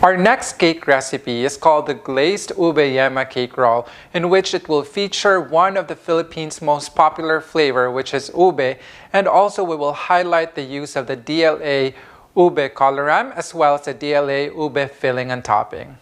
Our next cake recipe is called the glazed ube yema cake roll, in which it will feature one of the Philippines' most popular flavor, which is ube, and also we will highlight the use of the DLA ube coloram as well as the DLA ube filling and topping.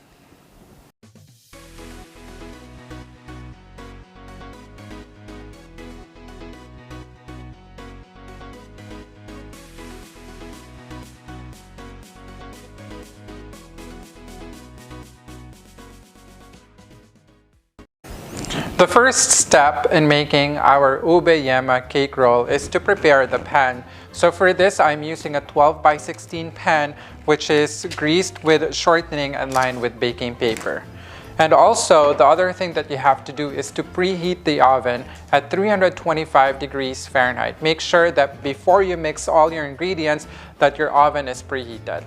The first step in making our ube yema cake roll is to prepare the pan. So for this, I'm using a 12 by 16 pan, which is greased with shortening and lined with baking paper. And also, the other thing that you have to do is to preheat the oven at 325 degrees Fahrenheit. Make sure that before you mix all your ingredients, that your oven is preheated.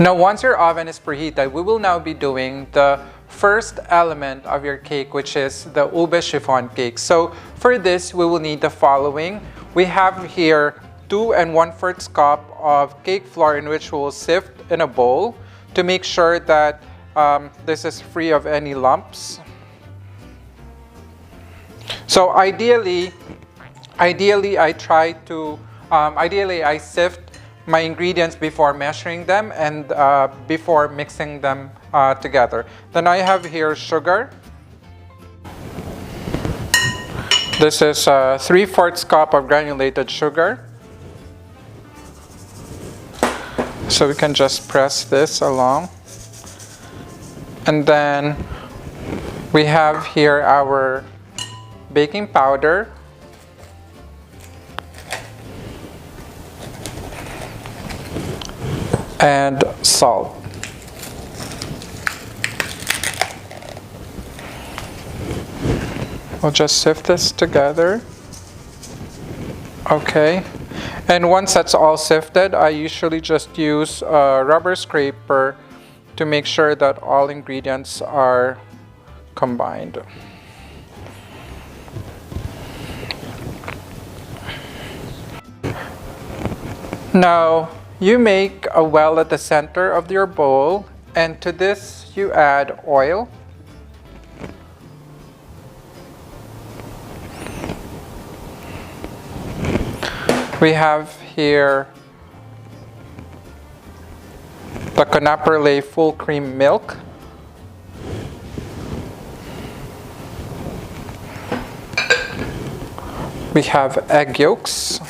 Now, once your oven is preheated, we will now be doing the first element of your cake, which is the Ube Chiffon Cake. So for this, we will need the following. We have here 2 1/4 cup of cake flour in which we will sift in a bowl to make sure that this is free of any lumps. So ideally I sift my ingredients before measuring them and before mixing them together. Then I have here sugar. This is 3/4 cup of granulated sugar. So we can just press this along. And then we have here our baking powder. And salt. We'll just sift this together. Okay. And once that's all sifted, I usually just use a rubber scraper to make sure that all ingredients are combined. Now, you make a well at the center of your bowl, and to this you add oil. We have here the Conaperle full cream milk. We have egg yolks.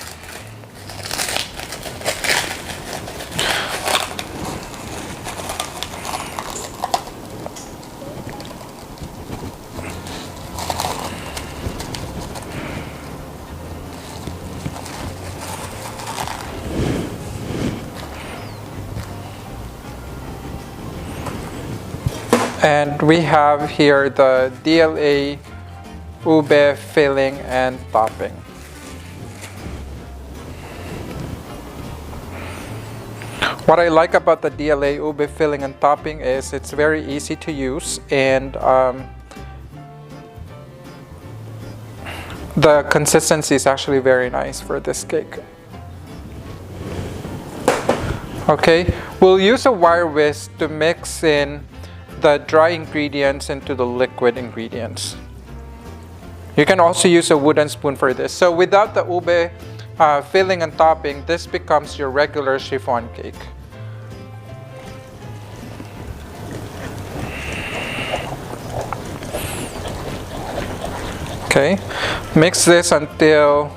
And we have here the DLA ube filling and topping. What I like about the DLA ube filling and topping is it's very easy to use, and the consistency is actually very nice for this cake. Okay, we'll use a wire whisk to mix in the dry ingredients into the liquid ingredients. You can also use a wooden spoon for this. So without the ube filling and topping, this becomes your regular chiffon cake. Okay, mix this until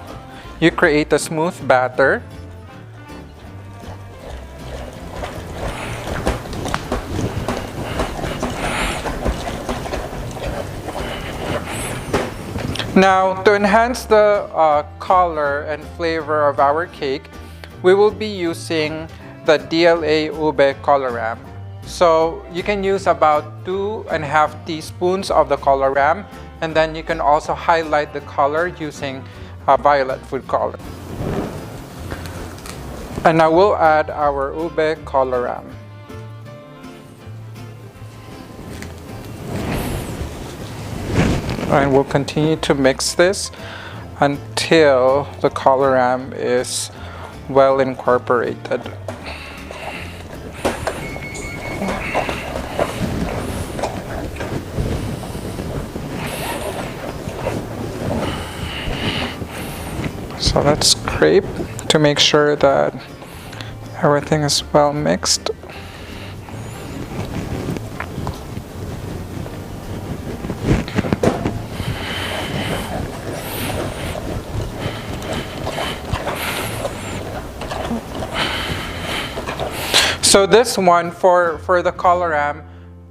you create a smooth batter. Now, to enhance the color and flavor of our cake, we will be using the DLA ube coloram. So you can use about 2.5 teaspoons of the coloram, and then you can also highlight the color using violet food color. And now we'll add our ube coloram. And we'll continue to mix this until the coloram is well incorporated. So let's scrape to make sure that everything is well mixed. So this one, for the colorant,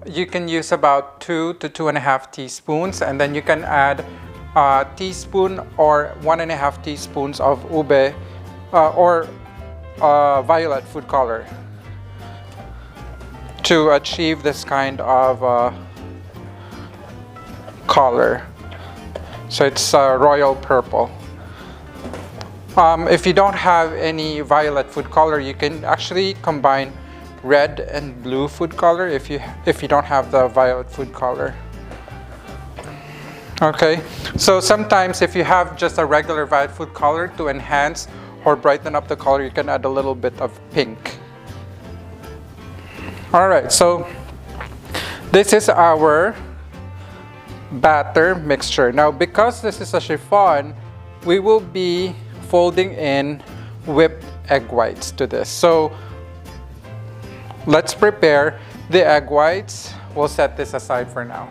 you can use about 2 to 2.5 teaspoons, and then you can add a teaspoon or 1.5 teaspoons of ube or violet food color to achieve this kind of color. So it's royal purple. If you don't have any violet food color, you can actually combine red and blue food color if you don't have the violet food color. Okay, so sometimes if you have just a regular violet food color, to enhance or brighten up the color, you can add a little bit of pink. Alright, so this is our batter mixture. Now, because this is a chiffon, we will be folding in whipped egg whites to this. So let's prepare the egg whites. We'll set this aside for now.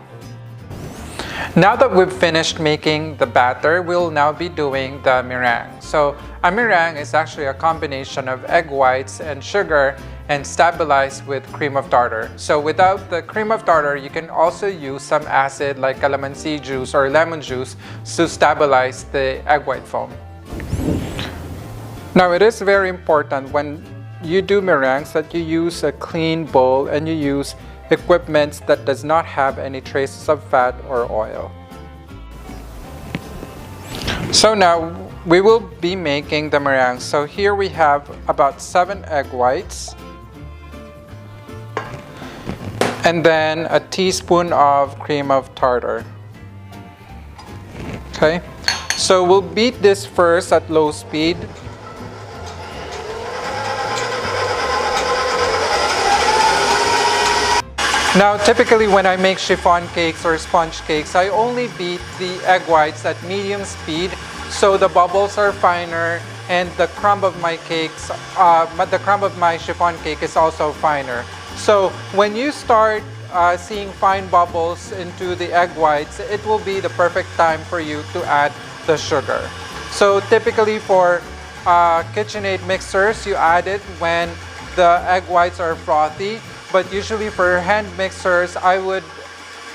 Now that we've finished making the batter, we'll now be doing the meringue. So a meringue is actually a combination of egg whites and sugar and stabilized with cream of tartar. So without the cream of tartar, you can also use some acid like calamansi juice or lemon juice to stabilize the egg white foam. Now, it is very important when you do meringues that you use a clean bowl and you use equipment that does not have any traces of fat or oil. So now we will be making the meringue. So here we have about 7 egg whites and then a teaspoon of cream of tartar. Okay, so we'll beat this first at low speed. Now, typically when I make chiffon cakes or sponge cakes, I only beat the egg whites at medium speed so the bubbles are finer and the crumb of my cakes, the crumb of my chiffon cake is also finer. So when you start seeing fine bubbles into the egg whites, it will be the perfect time for you to add the sugar. So typically for KitchenAid mixers, you add it when the egg whites are frothy. But usually for hand mixers, I would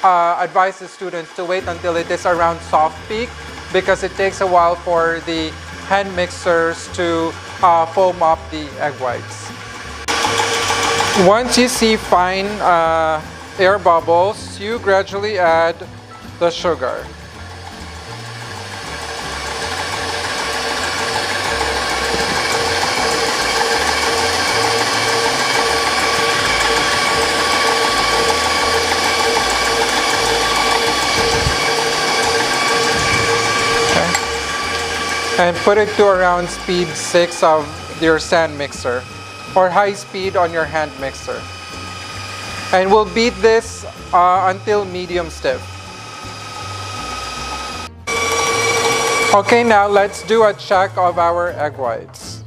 advise the students to wait until it is around soft peak because it takes a while for the hand mixers to foam up the egg whites. Once you see fine air bubbles, you gradually add the sugar. And put it to around speed 6 of your stand mixer or high speed on your hand mixer. And we'll beat this until medium stiff. Okay, now let's do a check of our egg whites.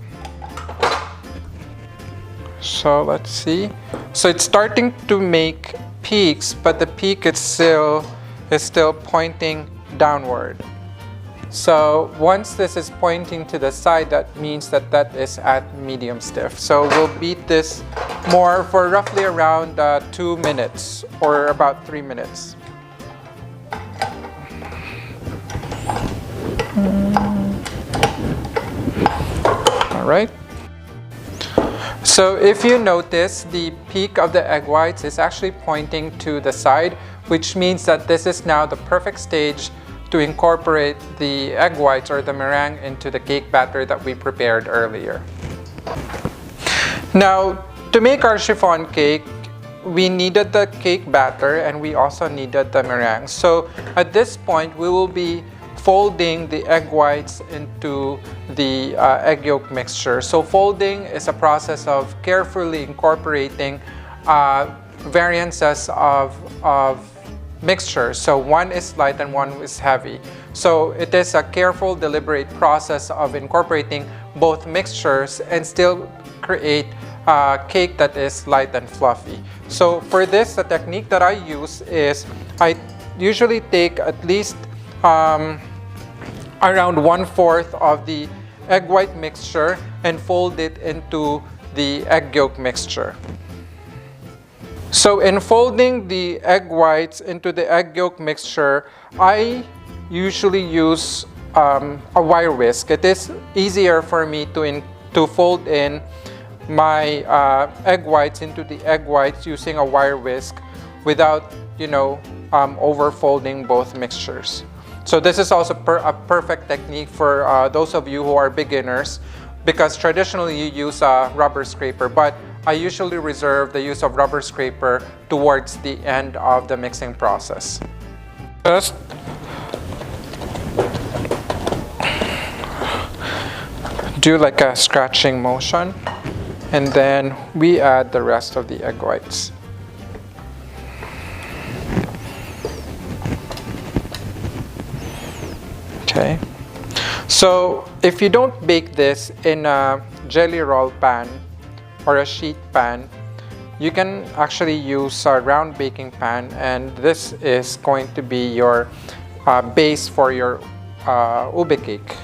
So let's see. So it's starting to make peaks, but the peak is still pointing downward. So once this is pointing to the side, that means that that is at medium stiff. So we'll beat this more for roughly around 2 minutes or about 3 minutes. All right. So if you notice, the peak of the egg whites is actually pointing to the side, which means that this is now the perfect stage to incorporate the egg whites or the meringue into the cake batter that we prepared earlier. Now, to make our chiffon cake, we needed the cake batter and we also needed the meringue. So at this point, we will be folding the egg whites into the egg yolk mixture. So folding is a process of carefully incorporating variances of mixture. So one is light and one is heavy. So it is a careful, deliberate process of incorporating both mixtures and still create a cake that is light and fluffy. So for this, the technique that I use is I usually take at least around 1/4 of the egg white mixture and fold it into the egg yolk mixture. So in folding the egg whites into the egg yolk mixture, I usually use a wire whisk. It is easier for me to fold in my egg whites into the egg whites using a wire whisk without, over folding both mixtures. So this is also a perfect technique for those of you who are beginners, because traditionally you use a rubber scraper, but I usually reserve the use of rubber scraper towards the end of the mixing process. Just do like a scratching motion, and then we add the rest of the egg whites. Okay, so if you don't bake this in a jelly roll pan or a sheet pan, you can actually use a round baking pan, and this is going to be your base for your ube cake.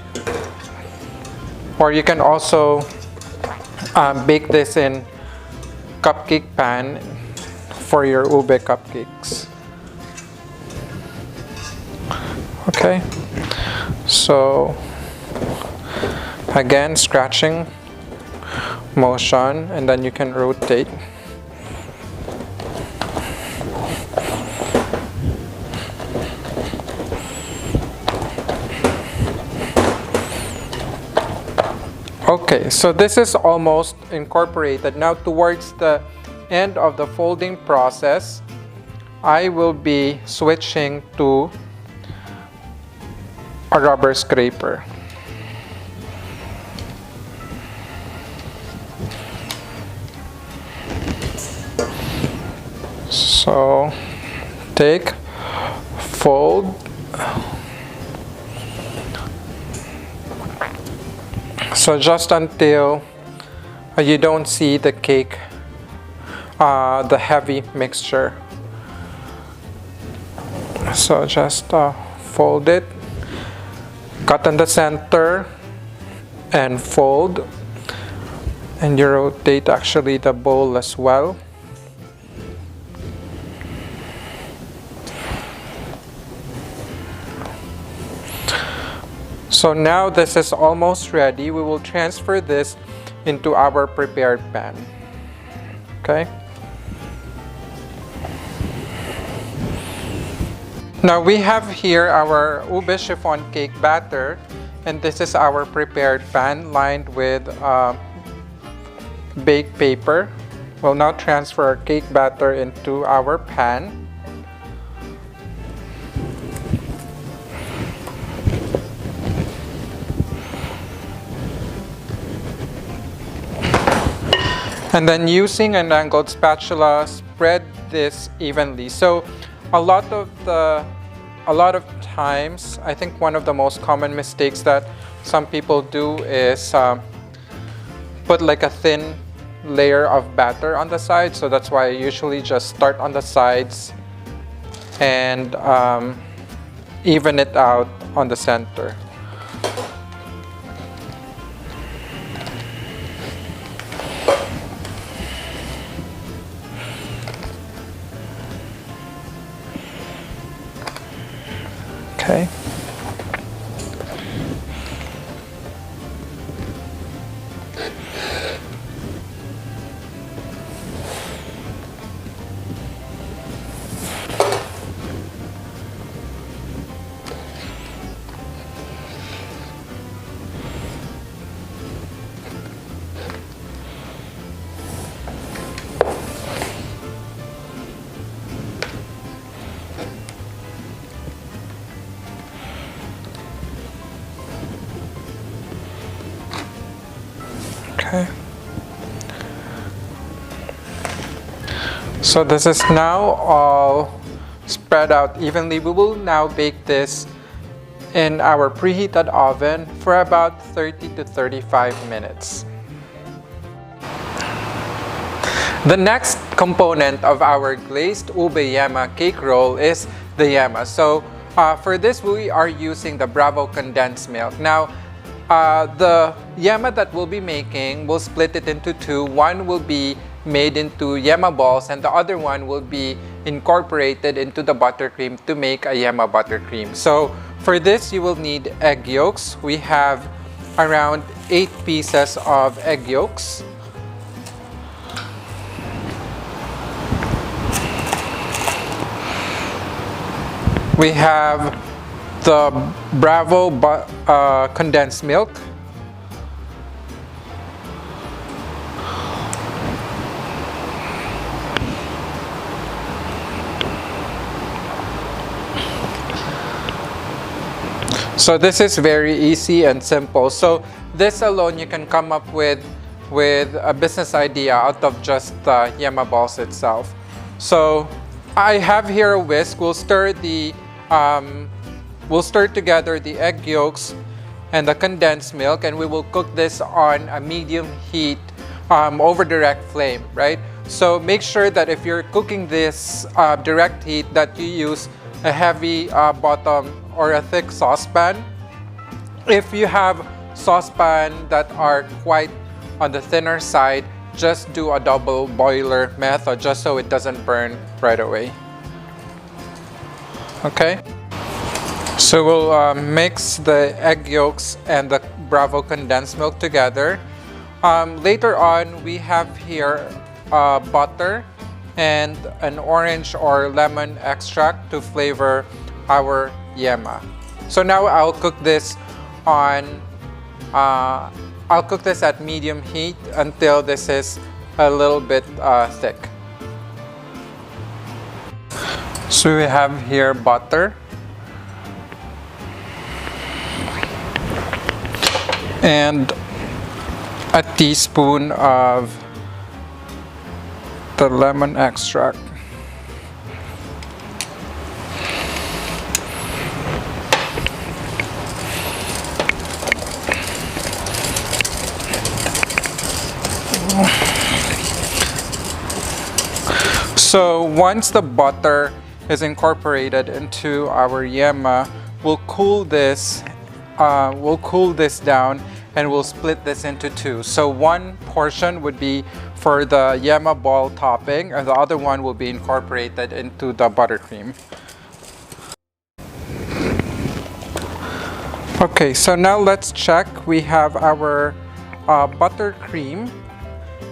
Or you can also bake this in cupcake pan for your ube cupcakes. Okay, so again, scratching motion, and then you can rotate. Okay, so this is almost incorporated. Now towards the end of the folding process, I will be switching to a rubber scraper. So take, fold, so just until you don't see the cake, the heavy mixture. So just fold it, cut in the center, and fold, and you rotate actually the bowl as well. So now this is almost ready. We will transfer this into our prepared pan. Okay. Now we have here our Ube Chiffon Cake batter, and this is our prepared pan lined with baked paper. We'll now transfer our cake batter into our pan. And then using an angled spatula, spread this evenly. So a lot of times, I think one of the most common mistakes that some people do is put like a thin layer of batter on the side. So that's why I usually just start on the sides and even it out on the center. Okay. Okay. So this is now all spread out evenly. We will now bake this in our preheated oven for about 30 to 35 minutes. The next component of our glazed ube yema cake roll is the yema. So for this, we are using the Bravo condensed milk. Now, the yema that we'll be making, we'll split it into two. One will be made into Yema Balls and the other one will be incorporated into the buttercream to make a Yema Buttercream. So for this, you will need egg yolks. We have around 8 pieces of egg yolks. We have the Bravo condensed milk. So this is very easy and simple. So this alone you can come up with a business idea out of just the Yema Balls itself. So I have here a whisk. We'll stir together the egg yolks and the condensed milk, and we will cook this on a medium heat over direct flame, right? So make sure that if you're cooking this direct heat, that you use a heavy bottom or a thick saucepan. If you have saucepan that are quite on the thinner side, just do a double boiler method just so it doesn't burn right away. Okay, so we'll mix the egg yolks and the Bravo condensed milk together. Later on, we have here butter and an orange or lemon extract to flavor our yema. So now I'll cook this at medium heat until this is a little bit thick. So we have here butter and a teaspoon of the lemon extract. So once the butter is incorporated into our yema, we'll cool this down and we'll split this into two. So one portion would be for the yema ball topping and the other one will be incorporated into the buttercream. Okay, so now let's check. We have our buttercream.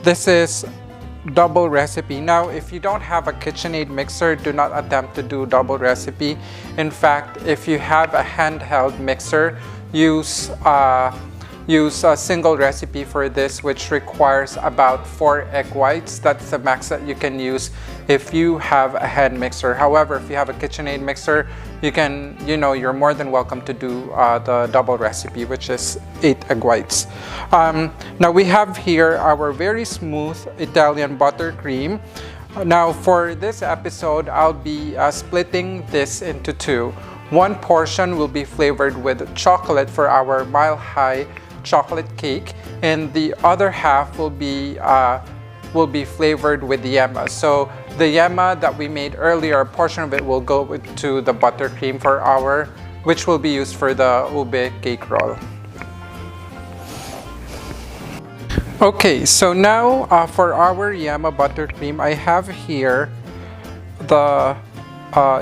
This is double recipe. Now, if you don't have a KitchenAid mixer, do not attempt to do double recipe. In fact, if you have a handheld mixer, use a single recipe for this, which requires about 4 egg whites. That's the max that you can use if you have a hand mixer. However, if you have a KitchenAid mixer, you're more than welcome to do the double recipe, which is 8 egg whites. Now we have here our very smooth Italian buttercream. Now for this episode, I'll be splitting this into two. One portion will be flavored with chocolate for our mile-high chocolate cake, and the other half will be flavored with yema. So the yema that we made earlier, a portion of it will go to the buttercream which will be used for the ube cake roll. Okay, so now for our Yema Buttercream, I have here the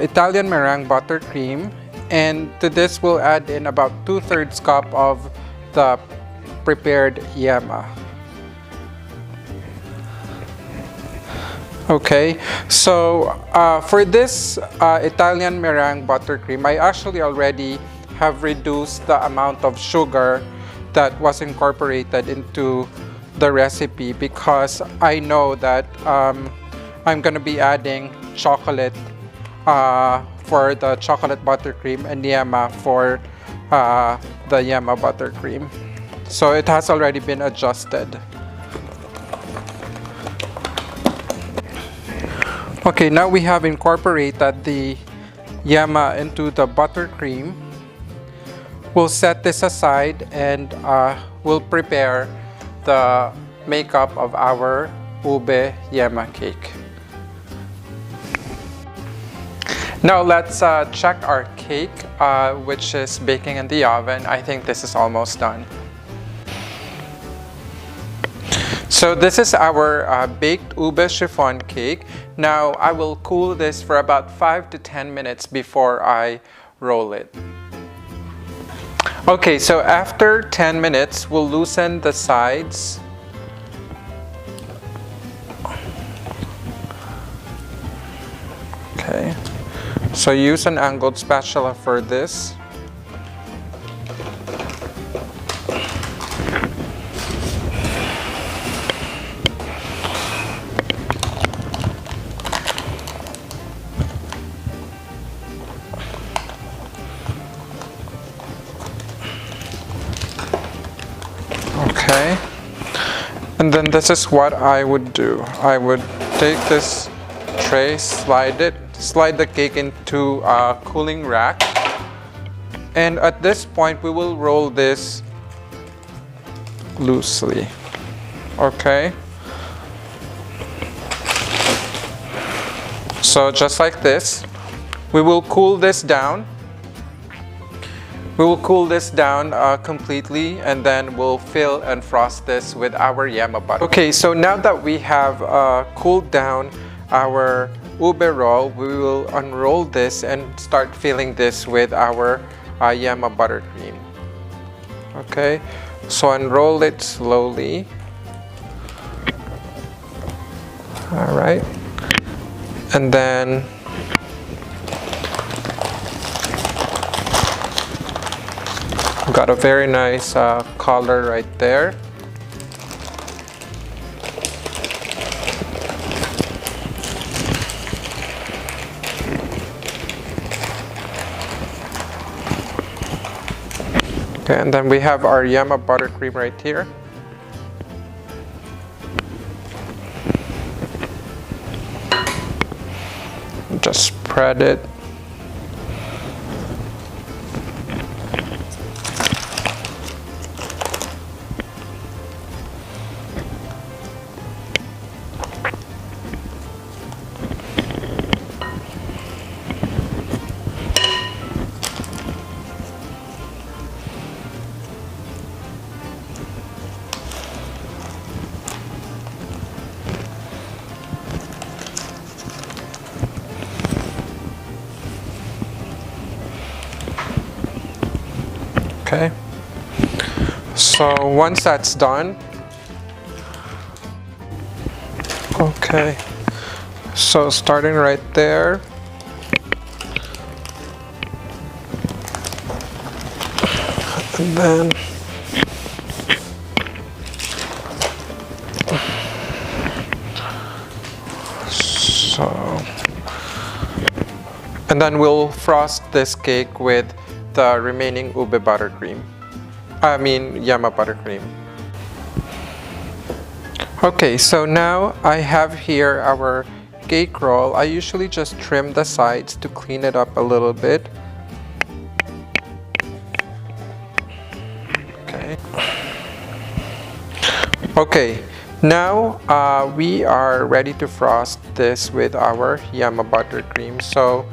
Italian meringue buttercream, and to this we'll add in about 2/3 cup of the prepared yema. Okay, so for this Italian meringue buttercream, I actually already have reduced the amount of sugar that was incorporated into the recipe because I know that I'm gonna be adding chocolate for the chocolate buttercream and yema for the Yema Buttercream. So it has already been adjusted. Okay, now we have incorporated the yema into the buttercream. we'll set this aside and we'll prepare the makeup of our Ube Yema cake. Now let's check our cake, which is baking in the oven. I think this is almost done. So this is our baked Ube Chiffon Cake. Now I will cool this for about 5 to 10 minutes before I roll it. Okay, so after 10 minutes, we'll loosen the sides. Okay, so use an angled spatula for this. Okay, and then this is what I would do. I would take this tray, slide the cake into a cooling rack, and at this point we will roll this loosely. Okay, so just like this, we will cool this down. We will cool this down completely, and then we'll fill and frost this with our Yema butter. Okay, so now that we have cooled down our ube roll, we will unroll this and start filling this with our Yema Buttercream. Okay, so unroll it slowly. All right, and then got a very nice color right there. Okay, and then we have our Yema Buttercream right here. Just spread it. Okay, so once that's done, okay, so starting right there, and then we'll frost this cake with the remaining Ube Buttercream. Yema Buttercream. Okay, so now I have here our cake roll. I usually just trim the sides to clean it up a little bit. Okay. Okay, now we are ready to frost this with our Yema Buttercream. So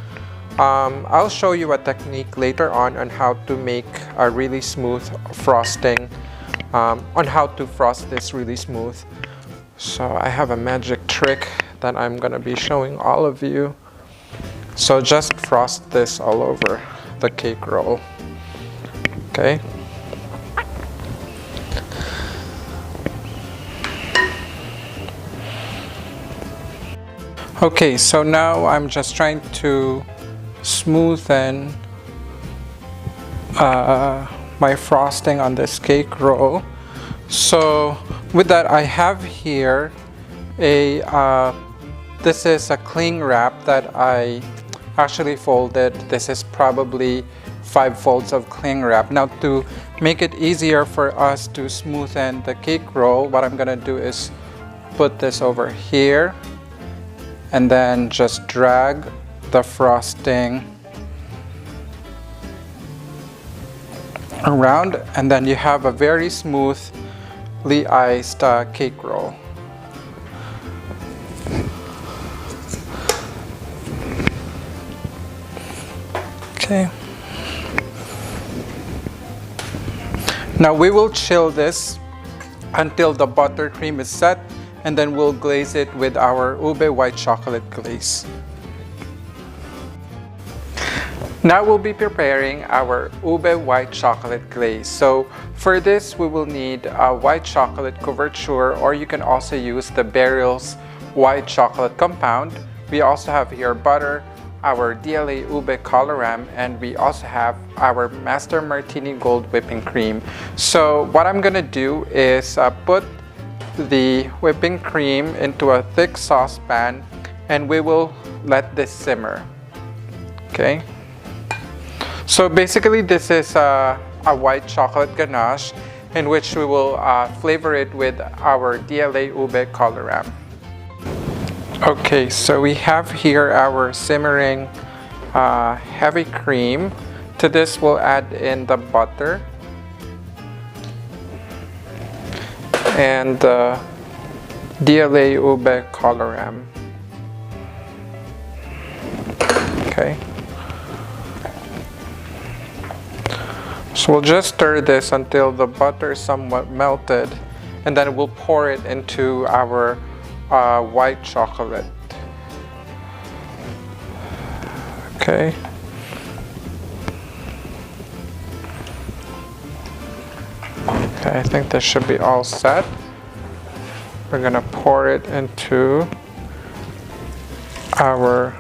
I'll show you a technique later on how to make a really smooth frosting, on how to frost this really smooth. So I have a magic trick that I'm gonna be showing all of you. So just frost this all over the cake roll. Okay. Okay, so now I'm just trying to smoothen my frosting on this cake roll. So with that, I have here this is a cling wrap that I actually folded. This is probably 5 folds of cling wrap. Now to make it easier for us to smoothen the cake roll, what I'm gonna do is put this over here and then just drag the frosting around, and then you have a very smoothly iced cake roll. Okay. Now we will chill this until the buttercream is set, and then we'll glaze it with our Ube White Chocolate Glaze. Now we'll be preparing our Ube White Chocolate Glaze. So for this, we will need a white chocolate couverture, or you can also use the Barrel's white chocolate compound. We also have here butter, our DLA Ube coloram, and we also have our Master Martini Gold whipping cream. So what I'm gonna do is put the whipping cream into a thick saucepan, and we will let this simmer. Okay. So basically this is a white chocolate ganache in which we will flavor it with our DLA Ube coloram. Okay, so we have here our simmering heavy cream. To this we'll add in the butter and the DLA Ube coloram. Okay. So we'll just stir this until the butter is somewhat melted, and then we'll pour it into our white chocolate. Okay. Okay, I think this should be all set. We're gonna pour it into our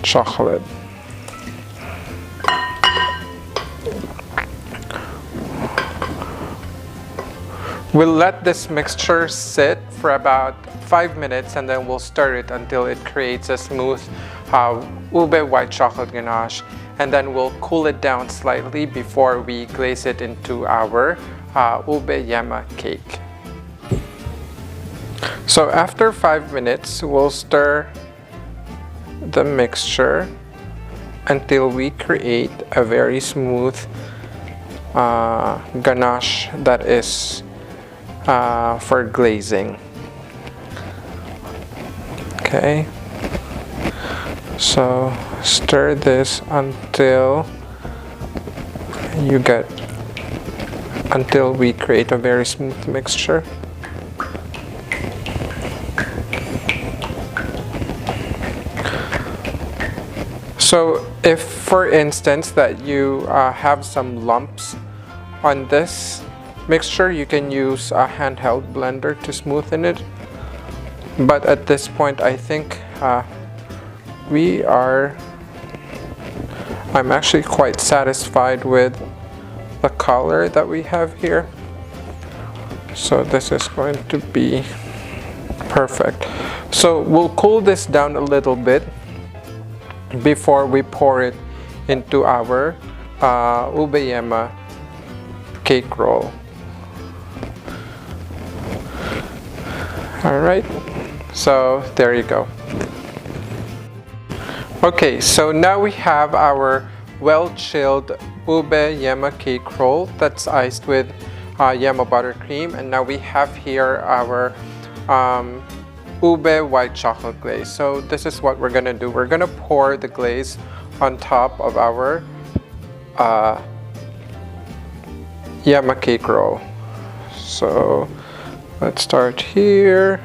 chocolate. We'll let this mixture sit for about 5 minutes, and then we'll stir it until it creates a smooth Ube White Chocolate Ganache, and then we'll cool it down slightly before we glaze it into our Ube Yema cake. So after 5 minutes, we'll stir the mixture until we create a very smooth ganache that is for glazing. Okay, so stir this until we create a very smooth mixture. So if, for instance, that you have some lumps on this mixture, you can use a handheld blender to smoothen it. But at this point, I think I'm actually quite satisfied with the color that we have here. So this is going to be perfect. So we'll cool this down a little bit before we pour it into our Ube Yema cake roll. All right, so there you go. Okay, so now we have our well-chilled Ube Yema cake roll that's iced with Yema Buttercream, and now we have here our Ube White Chocolate Glaze. So this is what we're gonna do. We're gonna pour the glaze on top of our Yema cake roll. So let's start here.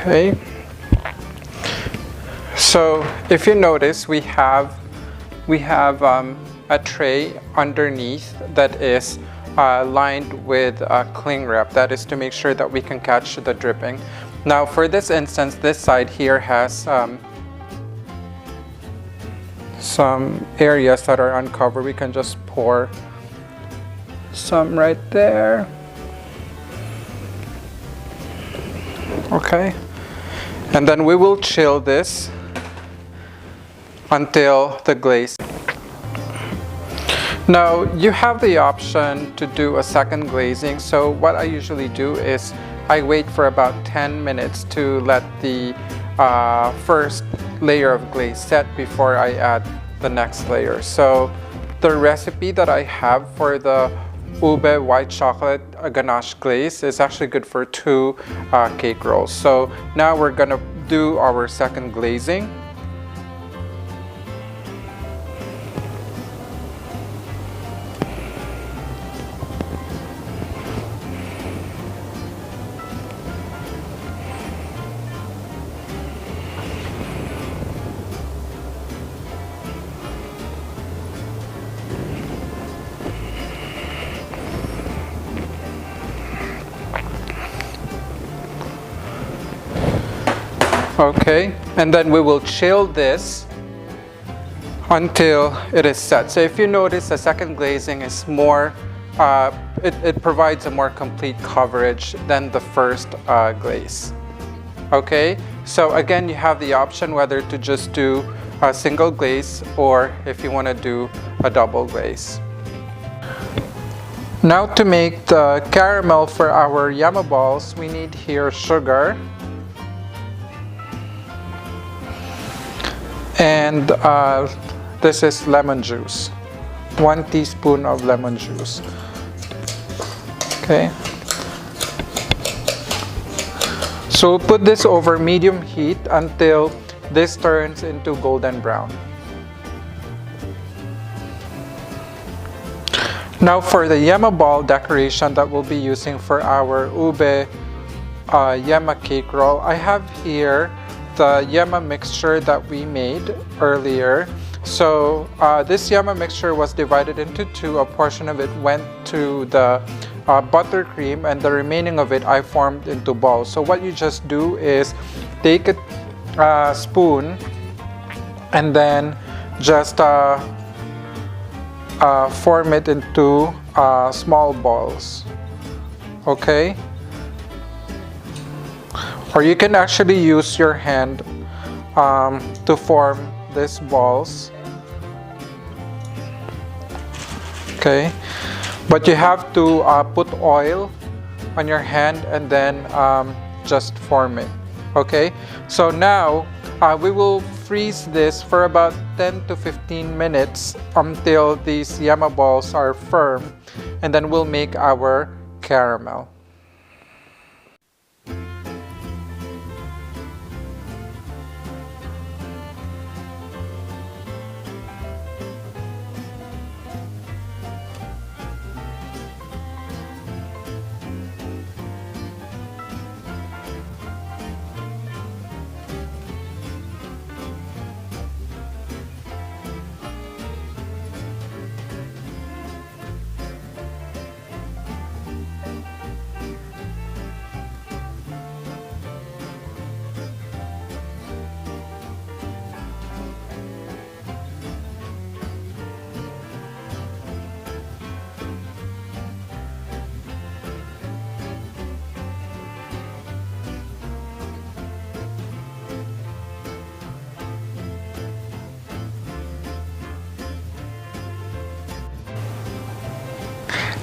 Okay, so if you notice, we have a tray underneath that is lined with cling wrap. That is to make sure that we can catch the dripping. Now for this instance, this side here has some areas that are uncovered. We can just pour some right there. Okay, and then we will chill this until the glaze. Now you have the option to do a second glazing, so what I usually do is I wait for about 10 minutes to let the first layer of glaze set before I add the next layer. So the recipe that I have for the Ube White Chocolate Ganache Glaze is actually good for 2 cake rolls. So now we're gonna do our second glazing. Okay, and then we will chill this until it is set. So if you notice, the second glazing is more, it provides a more complete coverage than the first glaze. Okay, so again, you have the option whether to just do a single glaze or if you want to do a double glaze. Now to make the caramel for our Yema balls, we need here sugar. And this is lemon juice, 1 teaspoon of lemon juice. Okay. So put this over medium heat until this turns into golden brown. Now for the Yema ball decoration that we'll be using for our Ube Yema cake roll, I have here the Yema mixture that we made earlier. So this Yema mixture was divided into 2. A portion of it went to the buttercream and the remaining of it I formed into balls. So what you just do is take a spoon and then just form it into small balls. Okay? Or you can actually use your hand to form these balls. Okay, but you have to put oil on your hand and then just form it. Okay, so now we will freeze this for about 10 to 15 minutes until these Yema balls are firm, and then we'll make our caramel.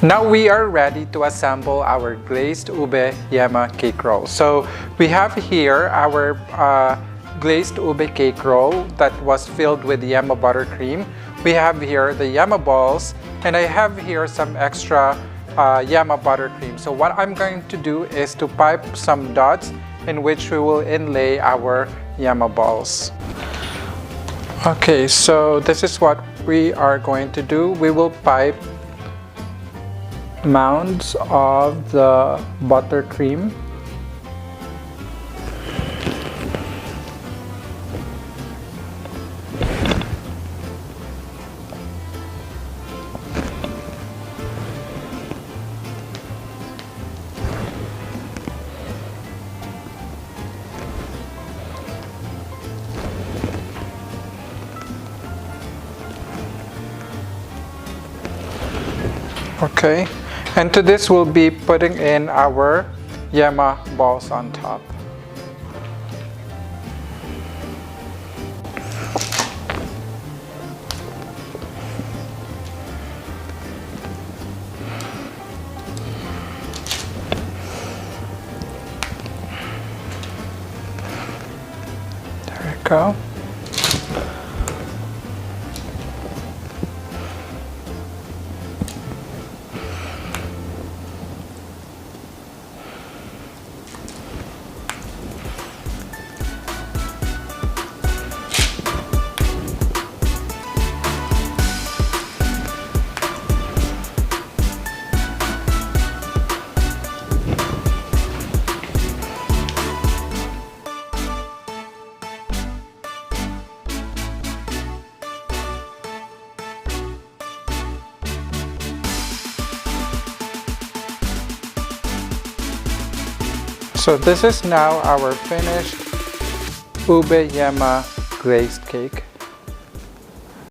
Now we are ready to assemble our glazed Ube Yema cake roll. So we have here our glazed Ube cake roll that was filled with Yema Buttercream. We have here the Yema balls, and I have here some extra Yema Buttercream. So what I'm going to do is to pipe some dots in which we will inlay our Yema balls. Okay, so this is what we are going to do. We will pipe mounds of the buttercream. Okay, and to this we'll be putting in our Yema balls on top. go. So this is now our finished Ube Yema glazed cake.